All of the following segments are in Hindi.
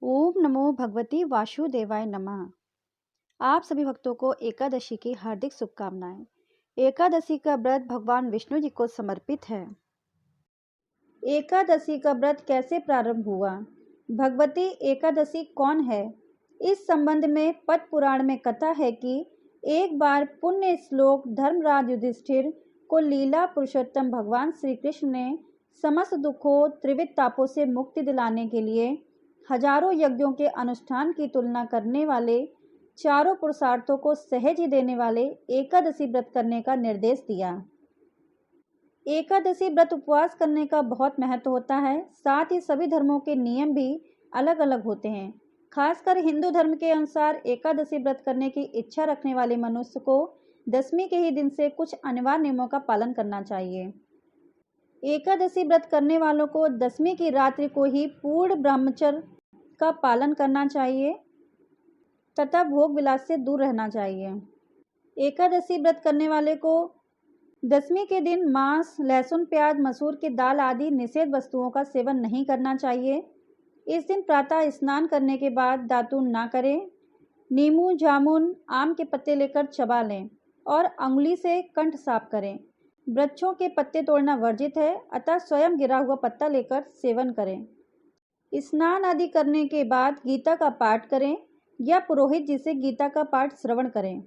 ओम नमो भगवती वासुदेवाय नमः। आप सभी भक्तों को एकादशी की हार्दिक शुभकामनाएं। एकादशी का व्रत भगवान विष्णु जी को समर्पित है। एकादशी का व्रत कैसे प्रारंभ हुआ? भगवती एकादशी कौन है? इस संबंध में पद्म पुराण में कथा है कि एक बार पुण्य श्लोक धर्मराज युधिष्ठिर को लीला पुरुषोत्तम भगवान श्री कृष्ण ने समस्त दुखों त्रिविध तापों से मुक्ति दिलाने के लिए हजारों यज्ञों के अनुष्ठान की तुलना करने वाले चारों पुरुषार्थों को सहज ही देने वाले एकादशी व्रत करने का निर्देश दिया। एकादशी व्रत उपवास करने का बहुत महत्व होता है। साथ ही सभी धर्मों के नियम भी अलग अलग होते हैं। खासकर हिंदू धर्म के अनुसार एकादशी व्रत करने की इच्छा रखने वाले मनुष्य को दशमी के ही दिन से कुछ अनिवार्य नियमों का पालन करना चाहिए। एकादशी व्रत करने वालों को दशमी की रात्रि को ही पूर्ण ब्रह्मचर्य का पालन करना चाहिए तथा भोग विलास से दूर रहना चाहिए। एकादशी व्रत करने वाले को दशमी के दिन मांस, लहसुन, प्याज, मसूर की दाल आदि निषेध वस्तुओं का सेवन नहीं करना चाहिए। इस दिन प्रातः स्नान करने के बाद दातून ना करें। नींबू, जामुन, आम के पत्ते लेकर चबा लें और अंगुली से कंठ साफ करें। वृक्षों के पत्ते तोड़ना वर्जित है, अतः स्वयं गिरा हुआ पत्ता लेकर सेवन करें। स्नान आदि करने के बाद गीता का पाठ करें या पुरोहित जी से गीता का पाठ श्रवण करें।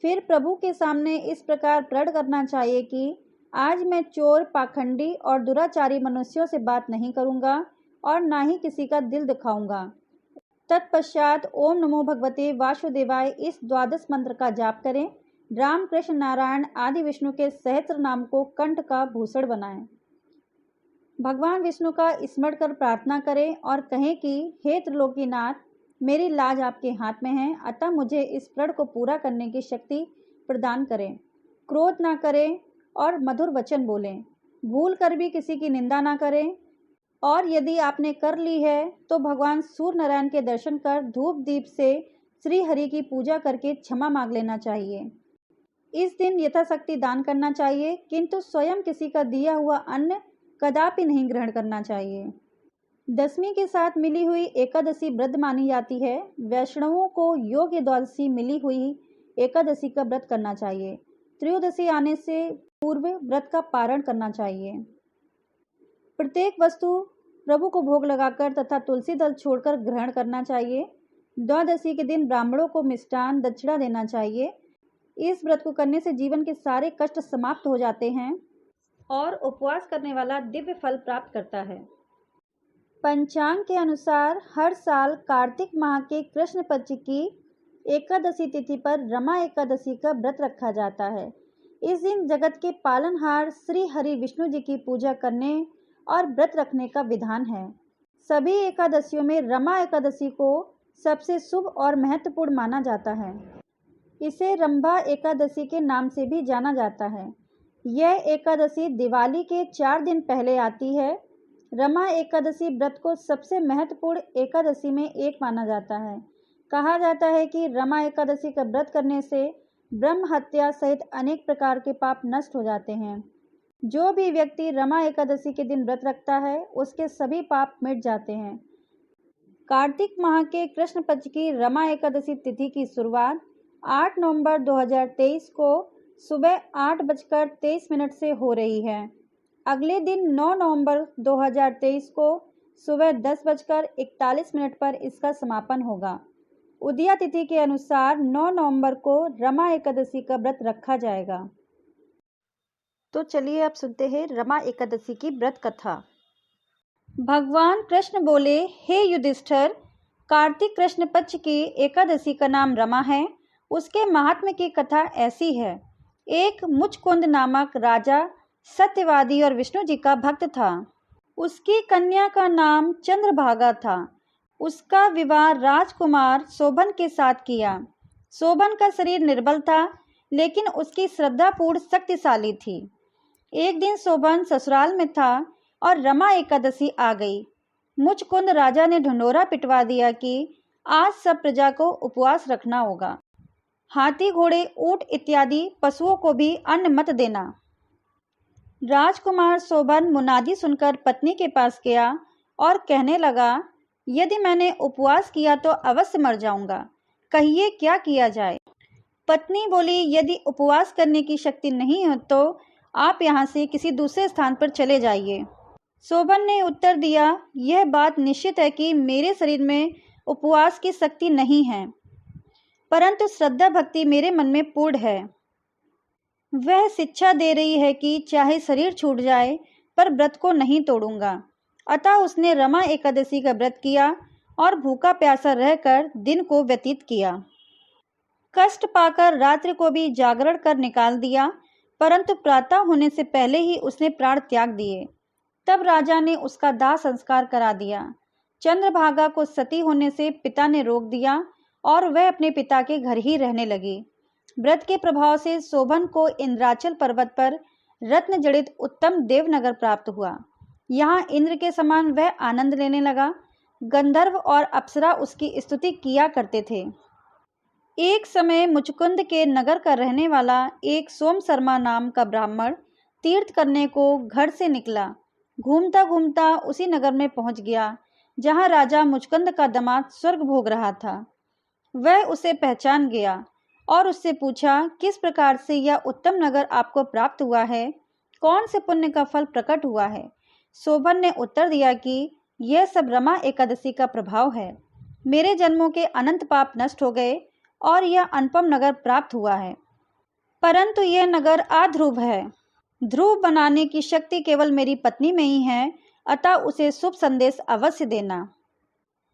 फिर प्रभु के सामने इस प्रकार प्रण करना चाहिए कि आज मैं चोर, पाखंडी और दुराचारी मनुष्यों से बात नहीं करूंगा और ना ही किसी का दिल दिखाऊंगा। तत्पश्चात ओम नमो भगवते वासुदेवाय इस द्वादश मंत्र का जाप करें। राम, कृष्ण, नारायण आदि विष्णु के सहस्त्र नाम को कंठ का भूषण बनाएं। भगवान विष्णु का स्मरण कर प्रार्थना करें और कहें कि हे त्रिलोकीनाथ, मेरी लाज आपके हाथ में है, अतः मुझे इस प्रण को पूरा करने की शक्ति प्रदान करें। क्रोध ना करें और मधुर वचन बोलें। भूल कर भी किसी की निंदा ना करें और यदि आपने कर ली है तो भगवान सूर्य नारायण के दर्शन कर धूप दीप से श्री हरि की पूजा करके क्षमा मांग लेना चाहिए। इस दिन यथाशक्ति दान करना चाहिए, किंतु स्वयं किसी का दिया हुआ अन्न कदापि नहीं ग्रहण करना चाहिए। दशमी के साथ मिली हुई एकादशी व्रत मानी जाती है। वैष्णवों को योग्य द्वादशी मिली हुई एकादशी का व्रत करना चाहिए। त्रयोदशी आने से पूर्व व्रत का पारण करना चाहिए। प्रत्येक वस्तु प्रभु को भोग लगाकर तथा तुलसी दल छोड़कर ग्रहण करना चाहिए। द्वादशी के दिन ब्राह्मणों को मिष्टान दक्षिणा देना चाहिए। इस व्रत को करने से जीवन के सारे कष्ट समाप्त हो जाते हैं और उपवास करने वाला दिव्य फल प्राप्त करता है। पंचांग के अनुसार हर साल कार्तिक माह के कृष्ण पक्ष की एकादशी तिथि पर रमा एकादशी का व्रत रखा जाता है। इस दिन जगत के पालनहार श्री हरि विष्णु जी की पूजा करने और व्रत रखने का विधान है। सभी एकादशियों में रमा एकादशी को सबसे शुभ और महत्वपूर्ण माना जाता है। इसे रंभा एकादशी के नाम से भी जाना जाता है। यह एकादशी दिवाली के 4 दिन पहले आती है। रमा एकादशी व्रत को सबसे महत्वपूर्ण एकादशी में एक माना जाता है। कहा जाता है कि रमा एकादशी का व्रत करने से ब्रह्म हत्या सहित अनेक प्रकार के पाप नष्ट हो जाते हैं। जो भी व्यक्ति रमा एकादशी के दिन व्रत रखता है उसके सभी पाप मिट जाते हैं। कार्तिक माह के कृष्ण पक्ष की रमा एकादशी तिथि की शुरुआत 8 नवंबर 2023 को सुबह 8:23 से हो रही है। अगले दिन 9 नवंबर 2023 को सुबह 10:41 पर इसका समापन होगा। उदया तिथि के अनुसार 9 नवंबर को रमा एकादशी का व्रत रखा जाएगा। तो चलिए अब सुनते हैं रमा एकादशी की व्रत कथा। भगवान कृष्ण बोले, हे युधिष्ठिर, कार्तिक कृष्ण पक्ष की एकादशी का नाम रमा है। उसके महात्म्य की कथा ऐसी है। एक मुचकुंद नामक राजा सत्यवादी और विष्णु जी का भक्त था। उसकी कन्या का नाम चंद्रभागा था। उसका विवाह राजकुमार शोभन के साथ किया। शोभन का शरीर निर्बल था, लेकिन उसकी श्रद्धापूर्ण शक्तिशाली थी। एक दिन शोभन ससुराल में था और रमा एकादशी आ गई। मुचकुंद राजा ने ढिंढोरा पिटवा दिया कि आज सब प्रजा को उपवास रखना होगा। हाथी, घोड़े, ऊंट इत्यादि पशुओं को भी अन्न मत देना। राजकुमार शोभन मुनादी सुनकर पत्नी के पास गया और कहने लगा, यदि मैंने उपवास किया तो अवश्य मर जाऊंगा। कहिए क्या किया जाए। पत्नी बोली, यदि उपवास करने की शक्ति नहीं हो तो आप यहाँ से किसी दूसरे स्थान पर चले जाइए। शोभन ने उत्तर दिया, यह बात निश्चित है कि मेरे शरीर में उपवास की शक्ति नहीं है, परंतु श्रद्धा भक्ति मेरे मन में पूर्ण है। वह शिक्षा दे रही है कि चाहे शरीर छूट जाए पर व्रत को नहीं तोड़ूंगा। अतः उसने रमा एकादशी का व्रत किया और भूखा प्यासा रहकर दिन को व्यतीत किया। कष्ट पाकर रात्रि को भी जागरण कर निकाल दिया, परंतु प्रातः होने से पहले ही उसने प्राण त्याग दिए। तब राजा ने उसका दाह संस्कार करा दिया। चंद्रभागा को सती होने से पिता ने रोक दिया और वह अपने पिता के घर ही रहने लगी। व्रत के प्रभाव से शोभन को इंद्राचल पर्वत पर रत्न जड़ित उत्तम देवनगर प्राप्त हुआ। यहाँ इंद्र के समान वह आनंद लेने लगा। गंधर्व और अप्सरा उसकी स्तुति किया करते थे। एक समय मुचकुंद के नगर का रहने वाला एक सोम शर्मा नाम का ब्राह्मण तीर्थ करने को घर से निकला। घूमता घूमता उसी नगर में पहुंच गया जहां राजा मुचकुंद का दामाद स्वर्ग भोग रहा था। वह उसे पहचान गया और उससे पूछा, किस प्रकार से यह उत्तम नगर आपको प्राप्त हुआ है? कौन से पुण्य का फल प्रकट हुआ है? शोभन ने उत्तर दिया कि यह सब रमा एकादशी का प्रभाव है। मेरे जन्मों के अनंत पाप नष्ट हो गए और यह अनुपम नगर प्राप्त हुआ है, परंतु यह नगर अध्रुव है। ध्रुव बनाने की शक्ति केवल मेरी पत्नी में ही है, अतः उसे शुभ संदेश अवश्य देना।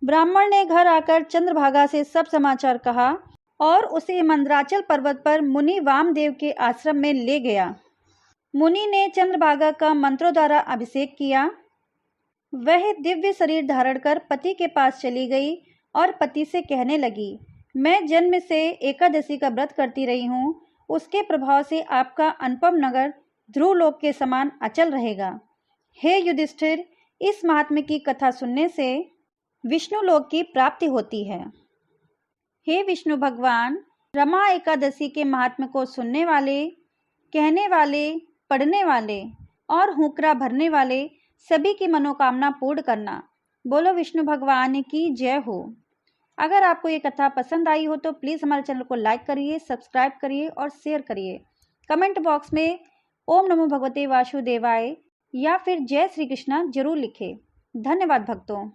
ब्राह्मण ने घर आकर चंद्रभागा से सब समाचार कहा और उसे मंदराचल पर्वत पर मुनि वामदेव के आश्रम में ले गया। मुनि ने चंद्रभागा का मंत्रों द्वारा अभिषेक किया। वह दिव्य शरीर धारण कर पति के पास चली गई और पति से कहने लगी, मैं जन्म से एकादशी का व्रत करती रही हूँ। उसके प्रभाव से आपका अनुपम नगर ध्रुवलोक के समान अचल रहेगा। हे युधिष्ठिर, इस महात्म्य की कथा सुनने से विष्णु लोक की प्राप्ति होती है। हे विष्णु भगवान, रमा एकादशी के महात्म्य को सुनने वाले, कहने वाले, पढ़ने वाले और हुंकरा भरने वाले सभी की मनोकामना पूर्ण करना। बोलो विष्णु भगवान की जय हो। अगर आपको ये कथा पसंद आई हो तो प्लीज़ हमारे चैनल को लाइक करिए, सब्सक्राइब करिए और शेयर करिए। कमेंट बॉक्स में ओम नमो भगवते वासुदेवाय या फिर जय श्री कृष्णा जरूर लिखें। धन्यवाद भक्तों।